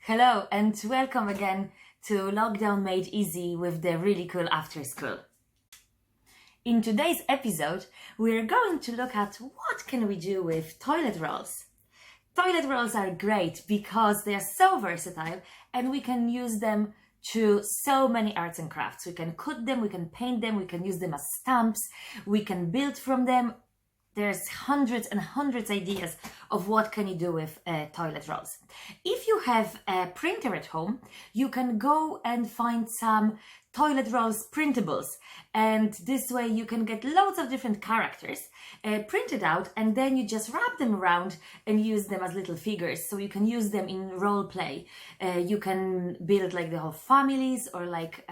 Hello and welcome again to Lockdown Made Easy with the really cool Afterschool. In today's episode, we're going to look at what can we do with toilet rolls. Toilet rolls are great because they are so versatile and we can use them to so many arts and crafts. We can cut them, we can paint them, we can use them as stamps, we can build from them. There's hundreds and hundreds of ideas of what can you do with toilet rolls. If you have a printer at home, you can go and find some toilet rolls printables, and this way you can get loads of different characters printed out, and then you just wrap them around and use them as little figures. So you can use them in role play. You can build like the whole families or like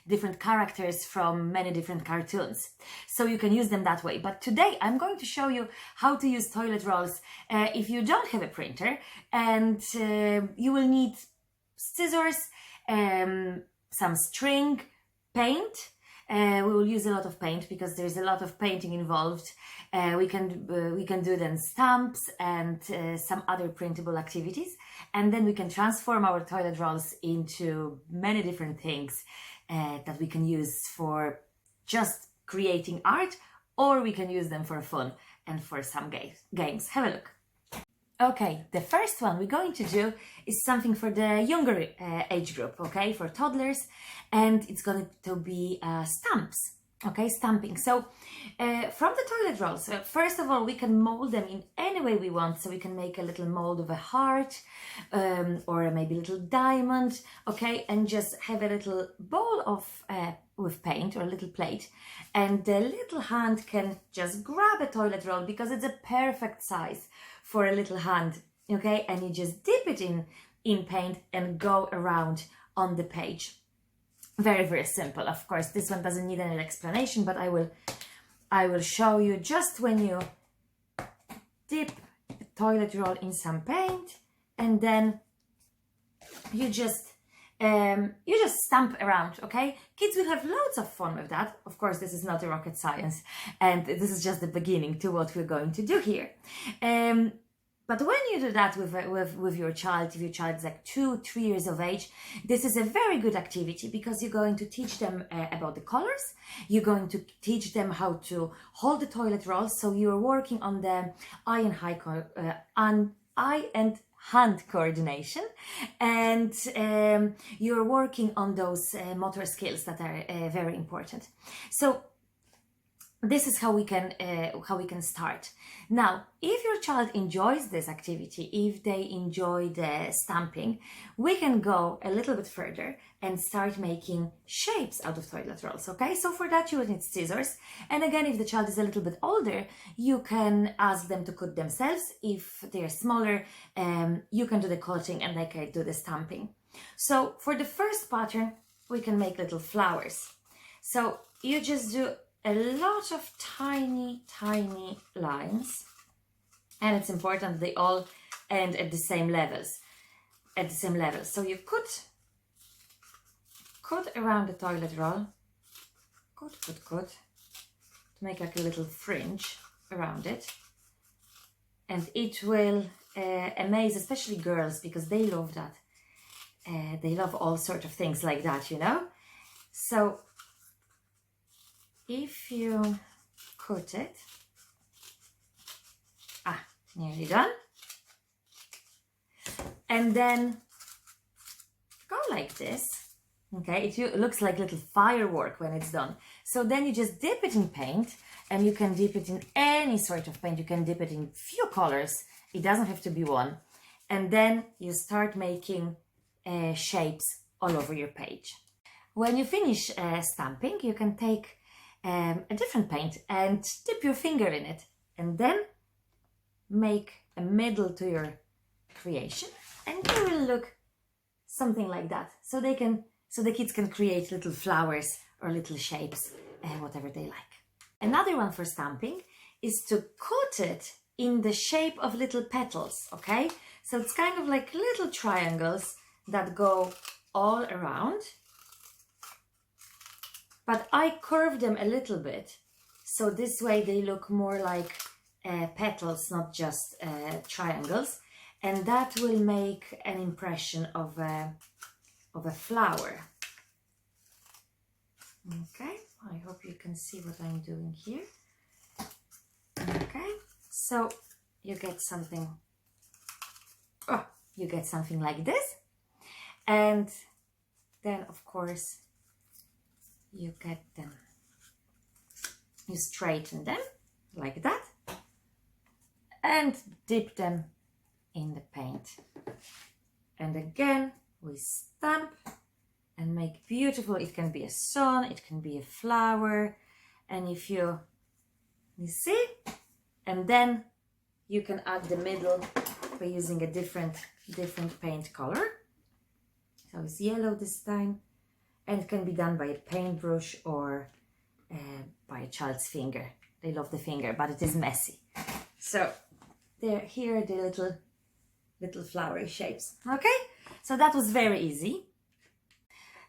different characters from many different cartoons. So you can use them that way. But today I'm going to show you how to use toilet rolls if you don't have a printer, and you will need scissors, some string, paint. We will use a lot of paint because there's a lot of painting involved. We can do then stamps and some other printable activities, and then we can transform our toilet rolls into many different things that we can use for just creating art, or we can use them for fun and for some games. Have a look. Okay, the first one we're going to do is something for the younger age group, okay, for toddlers, and it's going to be stamps, okay, stamping. So from the toilet rolls, first of all, we can mold them in any way we want. So we can make a little mold of a heart or maybe a little diamond, okay, and just have a little bowl of with paint or a little plate, and the little hand can just grab a toilet roll because it's a perfect size for a little hand, okay, and you just dip it in paint and go around on the page. Very, very simple. Of course, this one doesn't need any explanation, but I will show you just when you dip a toilet roll in some paint, and then you just stamp around, okay? Kids will have loads of fun with that. Of course, this is not a rocket science, and this is just the beginning to what we're going to do here. But when you do that with your child, if your child is like 2-3 years of age, this is a very good activity because you're going to teach them about the colors. You're going to teach them how to hold the toilet roll. So you're working on the eye and hand coordination, and you're working on those motor skills that are very important. So this is how we can start. Now, if your child enjoys this activity, if they enjoy the stamping, we can go a little bit further and start making shapes out of toilet rolls, okay? So for that you will need scissors, and again, if the child is a little bit older, you can ask them to cut themselves. If they're smaller, you can do the cutting and they can do the stamping. So for the first pattern, we can make little flowers. So you just do a lot of tiny lines, and it's important they all end at the same levels. So you cut around the toilet roll, cut to make like a little fringe around it, and it will amaze especially girls because they love that. They love all sorts of things like that, you know. So if you cut it, nearly done, and then go like this, okay, it looks like little firework when it's done. So then you just dip it in paint, and you can dip it in any sort of paint. You can dip it in few colors, it doesn't have to be one, and then you start making shapes all over your page. When you finish stamping, you can take a different paint and dip your finger in it, and then make a middle to your creation, and it will look something like that. So the kids can create little flowers or little shapes, whatever they like. Another one for stamping is to cut it in the shape of little petals, okay? So it's kind of like little triangles that go all around, but I curve them a little bit, so this way they look more like petals, not just triangles. and that will make an impression of a flower. Okay, I hope you can see what I'm doing here. Okay, so you get something, you get something like this, and then of course you get them, you straighten them like that and dip them in the paint. And again we stamp and make beautiful. It can be a sun, it can be a flower, and if you see, and then you can add the middle by using a different paint color. So it's yellow this time, and it can be done by a paintbrush or by a child's finger. They love the finger, but it is messy. So here are the little flowery shapes. Okay, so that was very easy.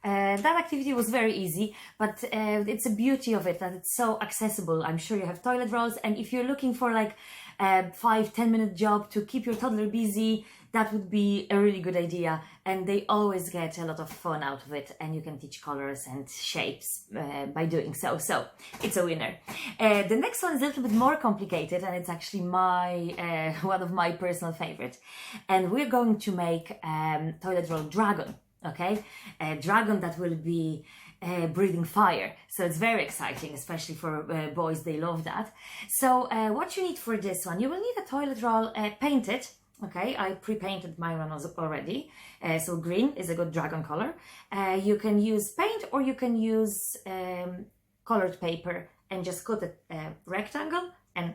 That activity was very easy, but it's a beauty of it that it's so accessible. I'm sure you have toilet rolls, and if you're looking for like a 5-10 minute job to keep your toddler busy, that would be a really good idea, and they always get a lot of fun out of it, and you can teach colors and shapes by doing so. So it's a winner. The next one is a little bit more complicated, and it's actually my one of my personal favorite, and we're going to make toilet roll dragon. Okay, a dragon that will be breathing fire. So it's very exciting, especially for boys. They love that. So what you need for this one, you will need a toilet roll painted. Okay, I pre-painted my one already. So green is a good dragon color. You can use paint, or you can use colored paper and just cut a rectangle and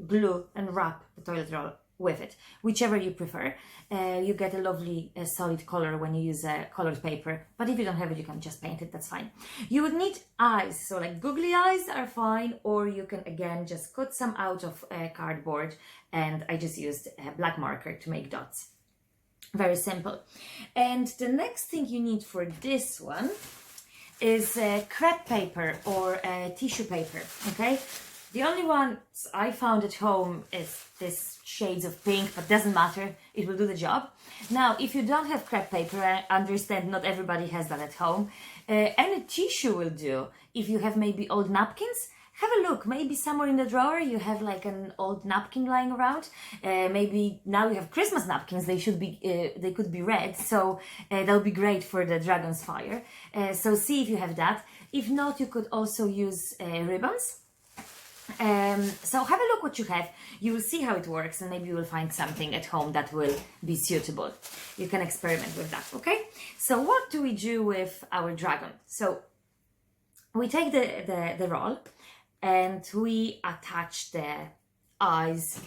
glue and wrap the toilet roll with it, whichever you prefer. You get a lovely solid color when you use colored paper, but if you don't have it, you can just paint it, that's fine. You would need eyes, so like googly eyes are fine, or you can again just cut some out of cardboard, and I just used a black marker to make dots. Very simple. And the next thing you need for this one is crepe paper or tissue paper. Okay, the only ones I found at home is this shades of pink, but doesn't matter, it will do the job. Now, if you don't have crepe paper, I understand not everybody has that at home, any tissue will do. If you have maybe old napkins, have a look, maybe somewhere in the drawer you have like an old napkin lying around. Maybe now you have Christmas napkins, they could be red, so that'll be great for the dragon's fire. So see if you have that. If not, you could also use ribbons. So have a look what you have. You will see how it works, and maybe you will find something at home that will be suitable. You can experiment with that, okay? So what do we do with our dragon? So we take the roll and we attach the eyes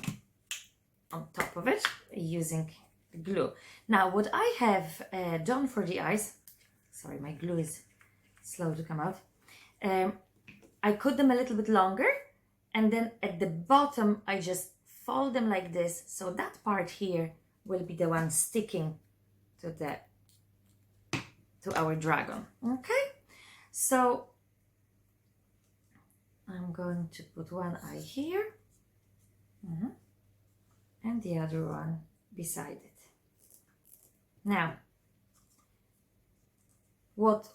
on top of it using glue. Now what I have done for the eyes, sorry, my glue is slow to come out. I cut them a little bit longer, and then at the bottom I just fold them like this, so that part here will be the one sticking to our dragon. Okay, so I'm going to put one eye here, and the other one beside it. Now, what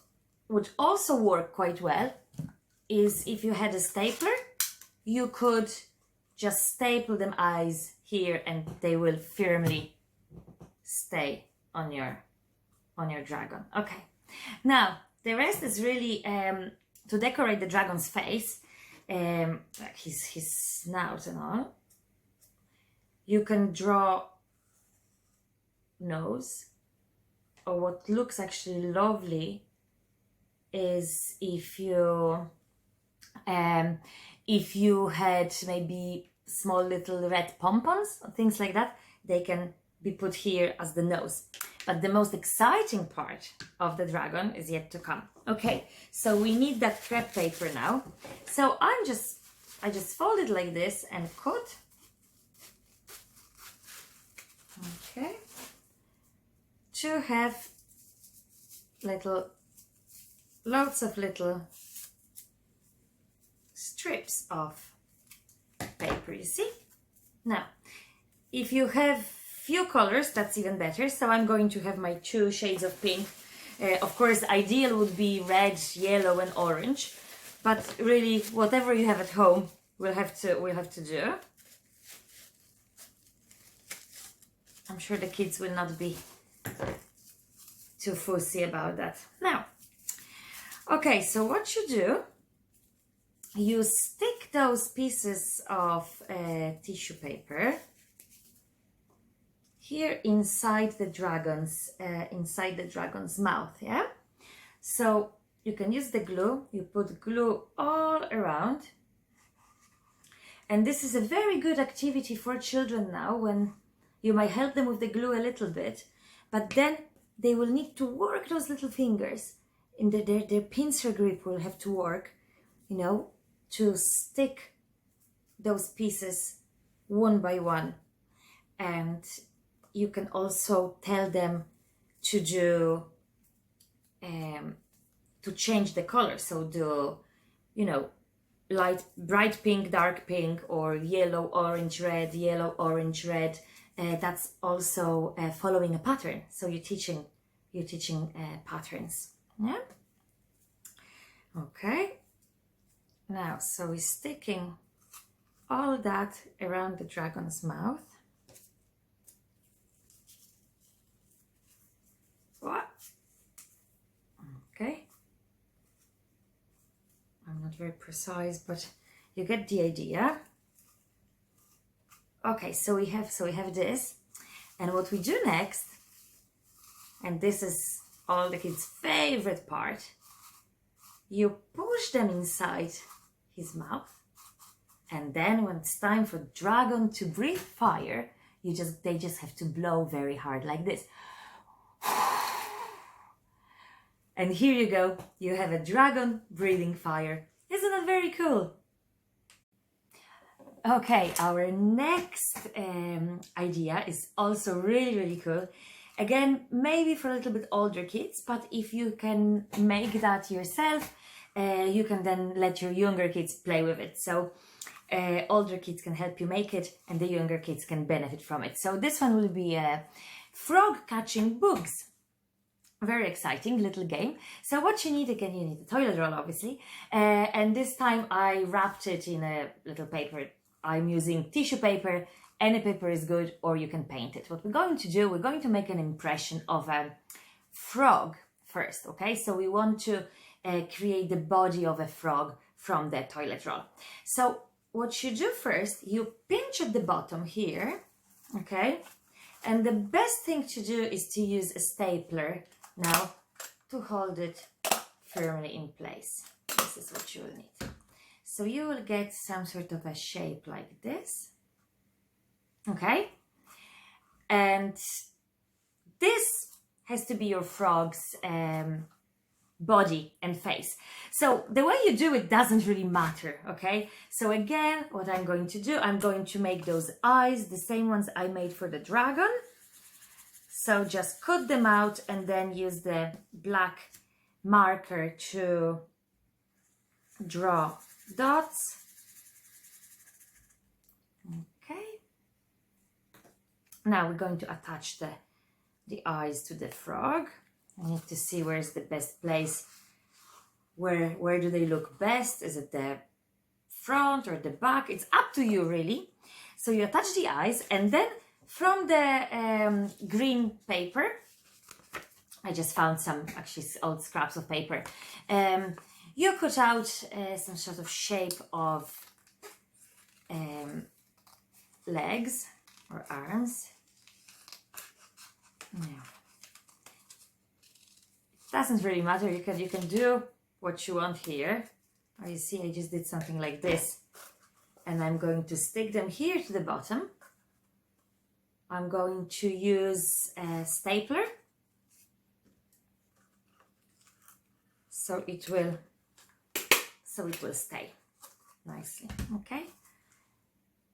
would also work quite well is if you had a stapler, you could just staple them eyes here, and they will firmly stay on your dragon. Okay, now the rest is really to decorate the dragon's face, like his snout and all. You can draw nose, or what looks actually lovely is if you had maybe small little red pompons or things like that, they can be put here as the nose. But the most exciting part of the dragon is yet to come. Okay, so we need that crepe paper now. So I just fold it like this and cut. Okay, to have lots of little strips of paper, you see? Now, if you have few colors, that's even better. So I'm going to have my 2 shades of pink. Of course, ideal would be red, yellow, and orange, but really, whatever you have at home, we'll have to do. I'm sure the kids will not be too fussy about that. Now, okay, so what you do, you stick those pieces of tissue paper here inside the dragon's mouth, yeah? So you can use the glue, you put glue all around. And this is a very good activity for children now, when you might help them with the glue a little bit, but then they will need to work those little fingers. In their pincer grip will have to work, you know, to stick those pieces one by one. And you can also tell them to do, to change the color. So do, you know, bright pink, dark pink, or yellow, orange, red, yellow, orange, red. That's also following a pattern. So you're teaching patterns. Yeah. Okay. Now, so we're sticking all that around the dragon's mouth. What? Okay. I'm not very precise, but you get the idea. Okay, so we have this, and what we do next, and this is all the kids' favorite part, you push them inside his mouth, and then when it's time for the dragon to breathe fire, they just have to blow very hard like this. And here you go, you have a dragon breathing fire. Isn't that very cool? Okay, our next idea is also really, really cool. Again, maybe for a little bit older kids, but if you can make that yourself, you can then let your younger kids play with it. So older kids can help you make it, and the younger kids can benefit from it. So this one will be a frog catching bugs. Very exciting little game. So what you need, again, you need a toilet roll, obviously. And this time I wrapped it in a little paper. I'm using tissue paper. Any paper is good, or you can paint it. What we're going to do, we're going to make an impression of a frog first, okay? So we want to create the body of a frog from the toilet roll. So what you do first, you pinch at the bottom here, okay? And the best thing to do is to use a stapler now to hold it firmly in place. This is what you will need. So you will get some sort of a shape like this. Okay? And this has to be your frog's body and face. So the way you do it doesn't really matter, okay? So again, what I'm going to do, I'm going to make those eyes, the same ones I made for the dragon. So just cut them out and then use the black marker to draw dots. Okay. Now we're going to attach the eyes to the frog. I need to see where's the best place. Where do they look best? Is it the front or the back? It's up to you, really. So you attach the eyes, and then from the green paper, I just found some actually old scraps of paper. You cut out some sort of shape of legs or arms. Yeah. Doesn't really matter. You can do what you want here. Oh, you see, I just did something like this, and I'm going to stick them here to the bottom. I'm going to use a stapler, so it will stay nicely. Okay.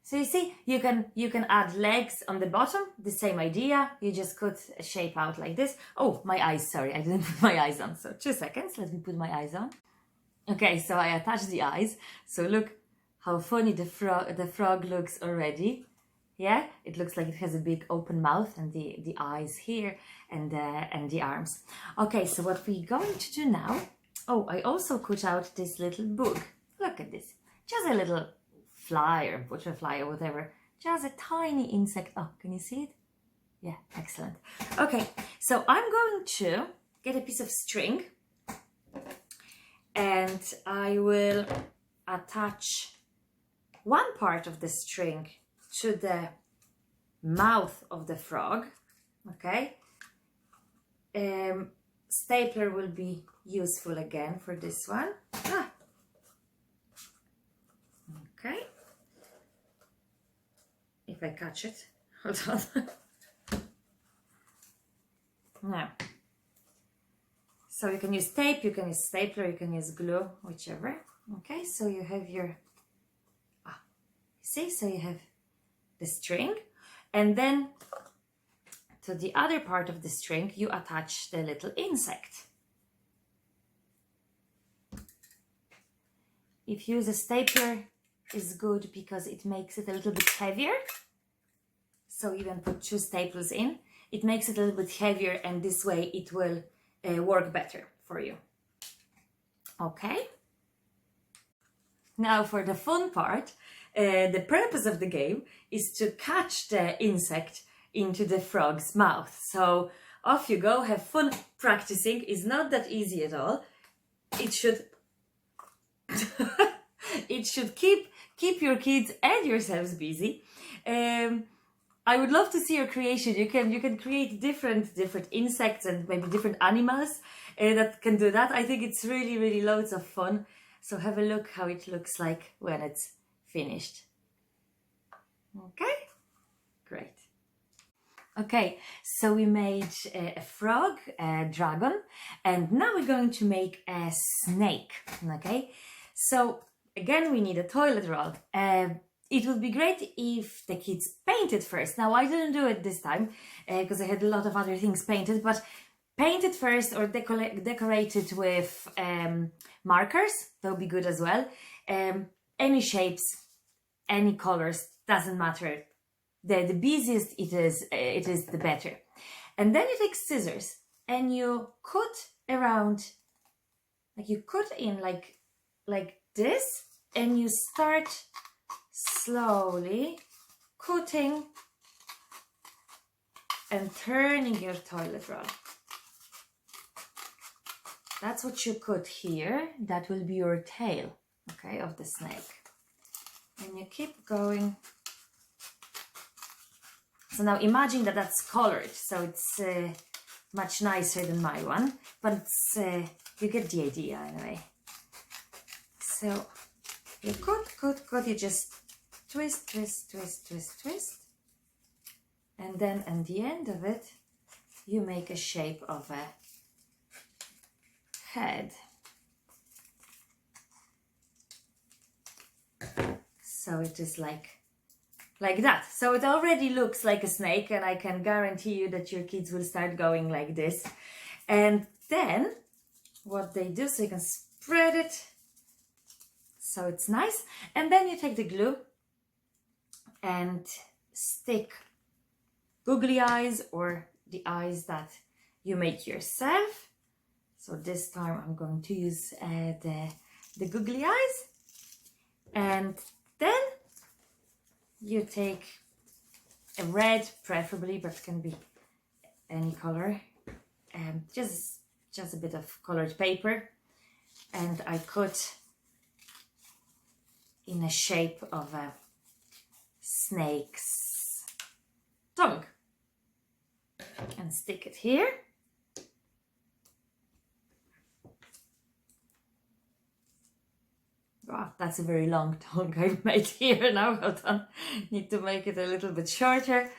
So you see, you can add legs on the bottom. The same idea. You just cut a shape out like this. Oh, my eyes. Sorry, I didn't put my eyes on. So 2 seconds. Let me put my eyes on. Okay, so I attached the eyes. So look how funny the frog looks already. Yeah, it looks like it has a big open mouth and the eyes here and the arms. Okay, so what we're going to do now, oh, I also cut out this little book. Look at this, just a little fly or butterfly or whatever, just a tiny insect. Oh, can you see it? Yeah, excellent. Okay, so I'm going to get a piece of string and I will attach one part of the string to the mouth of the frog. Okay, stapler will be useful again for this one. Okay, if I catch it, hold on. Now, so you can use tape, you can use stapler, you can use glue, whichever. Okay, so you have your, see, so you have the string, and then to the other part of the string you attach the little insect. If you use a stapler, is good because it makes it a little bit heavier. So you can put 2 staples in, it makes it a little bit heavier, and this way it will work better for you. Okay, now for the fun part. The purpose of the game is to catch the insect into the frog's mouth. So off you go, have fun practicing. It's not that easy at all. It should it should keep your kids and yourselves busy. I would love to see your creation. You can create different insects and maybe different animals that can do that. I think it's really loads of fun. So have a look how it looks like when it's finished. Okay, great. Okay, so we made a frog, a dragon, and now we're going to make a snake. Okay, so again we need a toilet roll. It would be great if the kids painted first. Now I didn't do it this time because I had a lot of other things painted, but paint it first or decorate it with markers. That would be good as well. Any shapes, any colors, doesn't matter. The busiest it is, the better. And then you take scissors and you cut around, like you cut in like this, and you start slowly cutting and turning your toilet roll. That's what you cut here. That will be your tail, okay, of the snake. And you keep going. So now imagine that that's colored, so it's much nicer than my one, but it's, you get the idea anyway. So you cut, you just twist, and then at the end of it, you make a shape of a head. So it is like that. So it already looks like a snake, and I can guarantee you that your kids will start going like this. And then what they do, so you can spread it so it's nice, and then you take the glue and stick googly eyes or the eyes that you make yourself. So this time I'm going to use the googly eyes, and then you take a red, preferably, but it can be any color, and just a bit of colored paper, and I cut in a shape of a snake's tongue and stick it here. Wow, that's a very long tongue I've made here now. Hold on, need to make it a little bit shorter.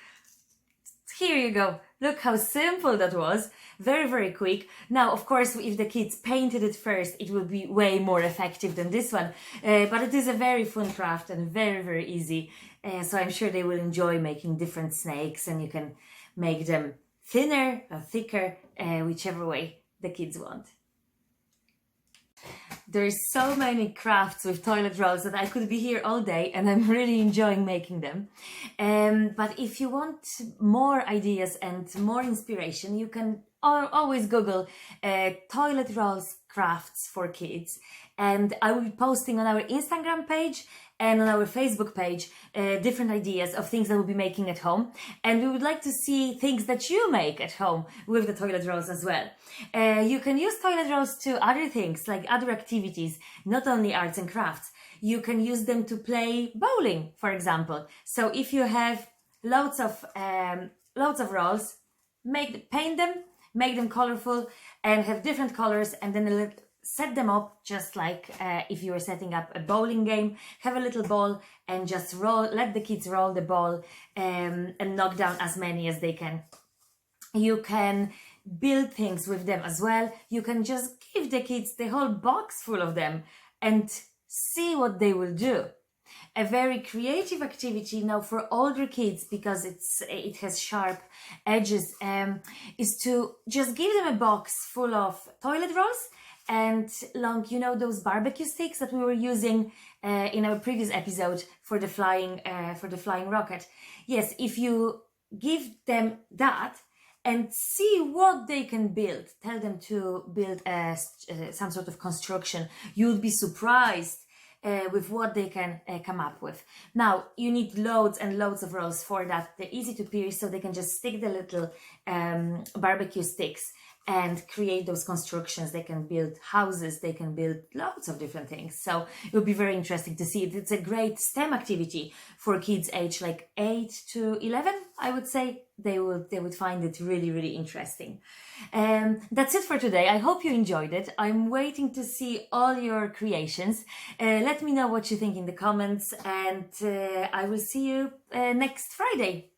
Here you go. Look how simple that was. Very quick. Now, of course, if the kids painted it first, it would be way more effective than this one. But it is a very fun craft and very easy. So I'm sure they will enjoy making different snakes, and you can make them thinner or thicker, whichever way the kids want. There's so many crafts with toilet rolls that I could be here all day, and I'm really enjoying making them. But if you want more ideas and more inspiration, you can always Google toilet rolls crafts for kids. And I will be posting on our Instagram page and on our Facebook page different ideas of things that we'll be making at home. And we would like to see things that you make at home with the toilet rolls as well. You can use toilet rolls to other things, like other activities, not only arts and crafts. You can use them to play bowling, for example. So if you have loads of rolls, paint them, make them colorful, and have different colors, and then set them up just like if you were setting up a bowling game. Have a little ball and just let the kids roll the ball and knock down as many as they can. You can build things with them as well. You can just give the kids the whole box full of them and see what they will do. A very creative activity now for older kids, because it has sharp edges, is to just give them a box full of toilet rolls and those barbecue sticks that we were using in our previous episode for the flying rocket. Yes, if you give them that and see what they can build, tell them to build some sort of construction, you'll be surprised with what they can come up with. Now, you need loads and loads of rolls for that. They're easy to pierce, so they can just stick the little barbecue sticks and create those constructions. They can build houses, they can build loads of different things. So it will be very interesting to see. It's a great STEM activity for kids age like 8 to 11, I would say. They would find it really, really interesting. That's it for today. I hope you enjoyed it. I'm waiting to see all your creations. Let me know what you think in the comments, and I will see you next Friday.